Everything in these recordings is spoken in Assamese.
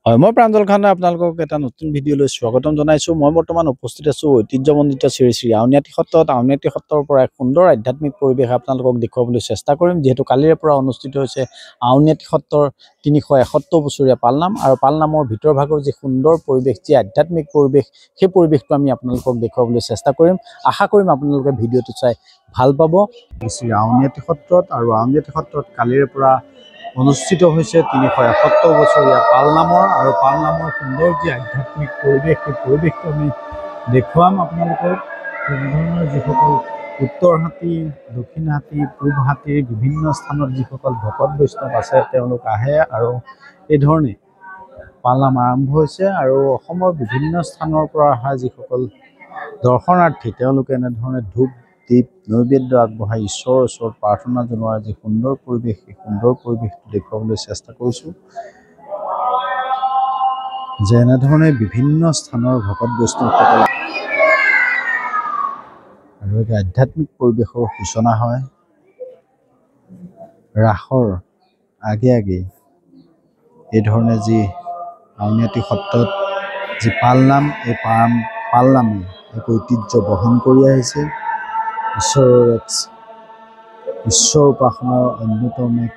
হয়, মই প্ৰাঞ্জল খানে আপোনালোকক এটা নতুন ভিডিঅ'লৈ স্বাগতম জনাইছোঁ। মই বৰ্তমান উপস্থিত আছোঁ ঐতিহ্যমণ্ডিত শ্ৰী শ্ৰী আউনীআটী সত্ৰত। আউনীআটী সত্ৰৰ পৰা এক সুন্দৰ আধ্যাত্মিক পৰিৱেশ আপোনালোকক দেখুৱাবলৈ চেষ্টা কৰিম, যিহেতু কালিৰে পৰা অনুষ্ঠিত হৈছে আউনীআটী সত্ৰৰ ৩৭১ বছৰীয়া পালনাম। আৰু পালনামৰ ভিতৰভাগৰ যি সুন্দৰ পৰিৱেশ, যি আধ্যাত্মিক পৰিৱেশ, সেই পৰিৱেশটো আমি আপোনালোকক দেখুৱাবলৈ চেষ্টা কৰিম। আশা কৰিম আপোনালোকে ভিডিঅ'টো চাই ভাল পাব। শ্ৰী আউনীআটী সত্ৰত আৰু আউনীআটী সত্ৰত কালিৰে পৰা অনুষ্ঠিত হৈছে ৩৭১ বছৰীয়া পালনামৰ। আৰু পালনামৰ সুন্দৰ যি আধ্যাত্মিক পৰিৱেশ, সেই পৰিৱেশটো আমি দেখুৱাম আপোনালোকক। তেনেধৰণৰ যিসকল উত্তৰ হাতী, দক্ষিণ হাতী, পূব হাতীৰ বিভিন্ন স্থানত যিসকল ভকত বৈষ্ণৱ আছে, তেওঁলোক আহে আৰু এই ধৰণে পালনাম আৰম্ভ হৈছে। আৰু অসমৰ বিভিন্ন স্থানৰ পৰা অহা যিসকল দৰ্শনাৰ্থী, তেওঁলোকে এনেধৰণে ধূপ দীপ নৈবেদ্য আগবঢ়াই ঈশ্বৰৰ ওচৰত প্ৰাৰ্থনা জনোৱাৰ যি সুন্দৰ পৰিৱেশ, সেই সুন্দৰ পৰিৱেশটো দেখুৱাবলৈ চেষ্টা কৰিছোঁ। যে এনেধৰণে বিভিন্ন স্থানৰ ভকত বৈষ্ণৱসকল আৰু এক আধ্যাত্মিক পৰিৱেশৰ সূচনা হয়। ৰাসৰ আগে আগে এই ধৰণে যি আউনীআটী সত্ৰত যি পালনাম, এই পালনামে এক ঐতিহ্য বহন কৰি আহিছে। ঈশ্বৰ উপাসনাৰ অন্যতম এক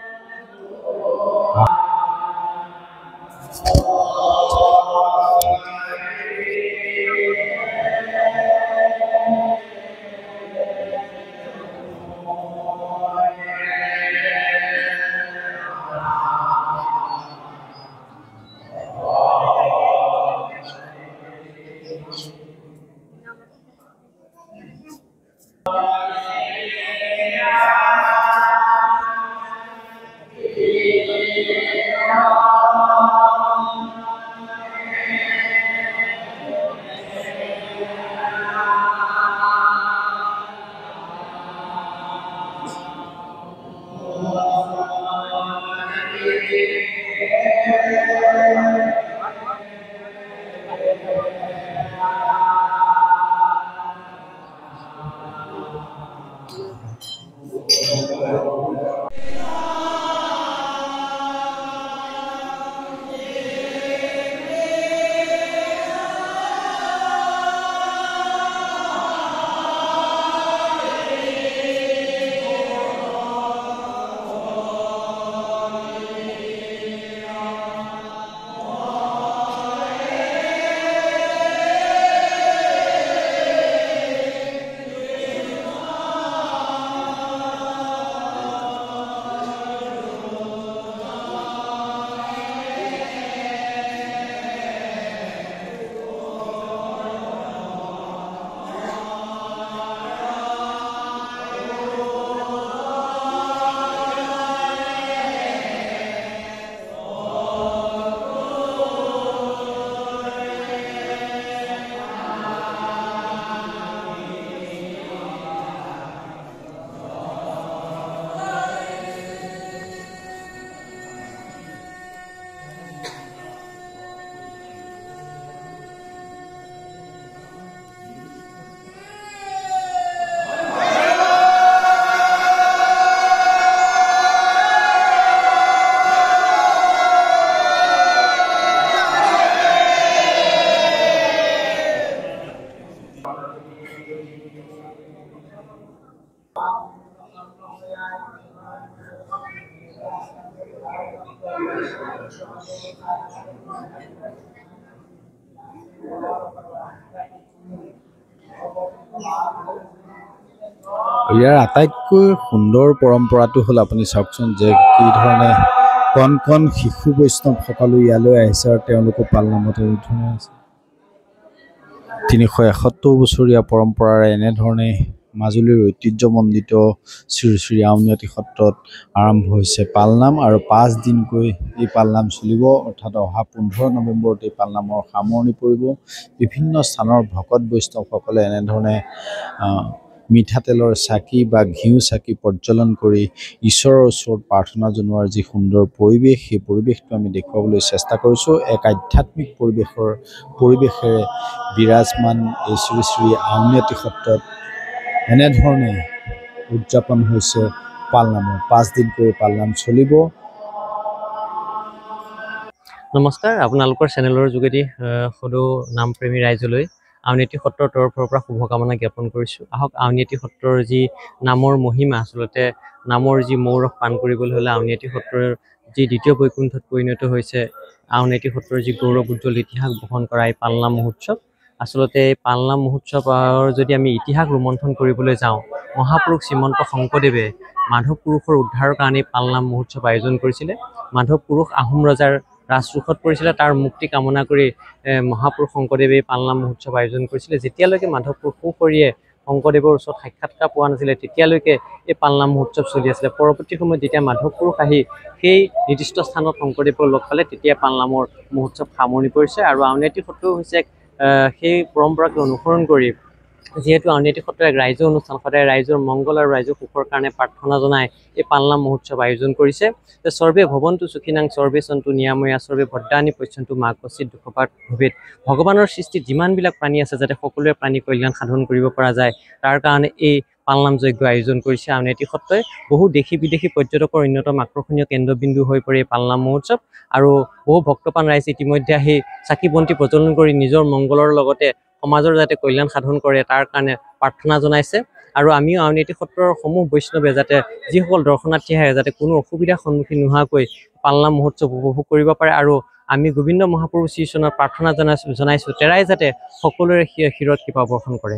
ইয়াৰ আটাইতকৈ সুন্দৰ পৰম্পৰাটো হ'ল, আপুনি চাওকচোন যে কি ধৰণে কণ কণ শিশু বৈষ্ণৱ সকলো ইয়ালৈ আহিছে আৰু তেওঁলোকো পালনামত এনেধৰণে আছে। ৩৭১ বছৰীয়া পৰম্পৰাৰে এনেধৰণে মাজুলীৰ ঐতিহ্যমণ্ডিত শ্ৰী শ্ৰী আউনীআটী সত্ৰত আৰম্ভ হৈছে পালনাম। আৰু ৫ দিনকৈ এই পালনাম চলিব, অৰ্থাৎ অহা ১৫ নৱেম্বৰত এই পালনামৰ সামৰণি পৰিব। বিভিন্ন স্থানৰ ভকত বৈষ্ণৱসকলে এনেধৰণে মিঠাতেলৰ চাকি বা ঘিউ চাকি প্ৰজ্বলন কৰি ঈশ্বৰৰ ওচৰত প্ৰাৰ্থনা জনোৱাৰ যি সুন্দৰ পৰিৱেশ, সেই পৰিৱেশটো আমি দেখুৱাবলৈ চেষ্টা কৰিছোঁ। এক আধ্যাত্মিক পৰিৱেশেৰে বিৰাজমান এই শ্ৰী শ্ৰী আউনীআটী সত্ৰত এনেধৰণে উদযাপন হৈছে পালনামৰ। ৫ দিনকৈ পালনাম চলিব। নমস্কাৰ, আপোনালোকৰ চেনেলৰ যোগেদি সদৌ নামপ্ৰেমী ৰাইজলৈ আউনীআটী সত্ৰৰ তৰফৰ পৰা শুভকামনা জ্ঞাপন কৰিছোঁ। আহক আউনীআটী সত্ৰৰ যি নামৰ মহিমা, আচলতে নামৰ যি মৌৰস পান কৰিবলৈ হ'লে আউনীআটী সত্ৰৰ যি দ্বিতীয় বৈকুণ্ঠত পৰিণত হৈছে, আউনীআটী সত্ৰৰ যি গৌৰৱ উজ্জ্বল ইতিহাস বহন কৰা এই পালনাম মহোৎসৱ। আচলতে এই পালনাম মহোৎসৱৰ যদি আমি ইতিহাস ৰোমন্থন কৰিবলৈ যাওঁ, মহাপুৰুষ শ্ৰীমন্ত শংকৰদেৱে মাধৱ পুৰুষৰ উদ্ধাৰৰ কাৰণে পালনাম মহোৎসৱ আয়োজন কৰিছিলে। মাধৱ পুৰুষ আহোম ৰজাৰ ৰাজৰোষত পৰিছিলে, তাৰ মুক্তি কামনা কৰি মহাপুৰুষ শংকৰদেৱে পালনাম মহোৎসৱ আয়োজন কৰিছিলে। যেতিয়ালৈকে মাধৱ পুৰুষ সুশৰীয়ে শংকৰদেৱৰ ওচৰত সাক্ষাৎকাৰ পোৱা নাছিলে, তেতিয়ালৈকে এই পালনাম মহোৎসৱ চলি আছিলে। পৰৱৰ্তী সময়ত যেতিয়া মাধৱ পুৰুষ আহি সেই নিৰ্দিষ্ট স্থানত শংকৰদেৱক লগ পালে, তেতিয়া পালনামৰ মহোৎসৱ সামৰণি পৰিছে। আৰু আউনীআটী সত্ৰ হৈছে সেই পৰম্পৰাকে অনুসৰণ কৰি, যিহেতু আউনীআটী সত্ৰ এক ৰাইজৰ অনুষ্ঠান, সদায় ৰাইজৰ মংগল আৰু ৰাইজৰ সুখৰ কাৰণে প্ৰাৰ্থনা জনাই এই পালনাম মহোৎসৱ আয়োজন কৰিছে। সৰ্বে ভৱন্তু সুখিনাং সৰ্বে সন্তু নিৰাময়া সৰ্বে ভদ্ৰাণি পশ্যন্তু মা কচিত দুঃখপাত ভৱেৎ। ভগৱানৰ সৃষ্টিত যিমানবিলাক প্ৰাণী আছে, যাতে সকলোৱে প্ৰাণী কল্যাণ সাধন কৰিব পৰা যায়, তাৰ কাৰণে এই পালনাম যজ্ঞ আয়োজন কৰিছে আউনীআটী সত্ৰই। বহু দেশী বিদেশী পৰ্যটকৰ অন্যতম আকৰ্ষণীয় কেন্দ্ৰবিন্দু হৈ পৰে এই পালনাম মহোৎসৱ। আৰু বহু ভক্তপ্ৰাণ ৰাইজ ইতিমধ্যে আহি চাকি বন্তি প্ৰজ্বলন কৰি নিজৰ মংগলৰ লগতে সমাজৰ যাতে কল্যাণ সাধন কৰে, তাৰ কাৰণে প্ৰাৰ্থনা জনাইছে। আৰু আমিও আউনীআটী সত্ৰৰ সমূহ বৈষ্ণৱে যাতে যিসকল দৰ্শনাৰ্থী আহে, যাতে কোনো অসুবিধাৰ সন্মুখীন নোহোৱাকৈ পালনাম মহোৎসৱ উপভোগ কৰিব পাৰে। আৰু আমি গোবিন্দ মহাপুৰুষ শ্ৰীচৰণৰ প্ৰাৰ্থনা জনাইছোঁ, তেৰাই যাতে সকলোৰে শিৰত কৃপা বৰ্ষণ কৰে।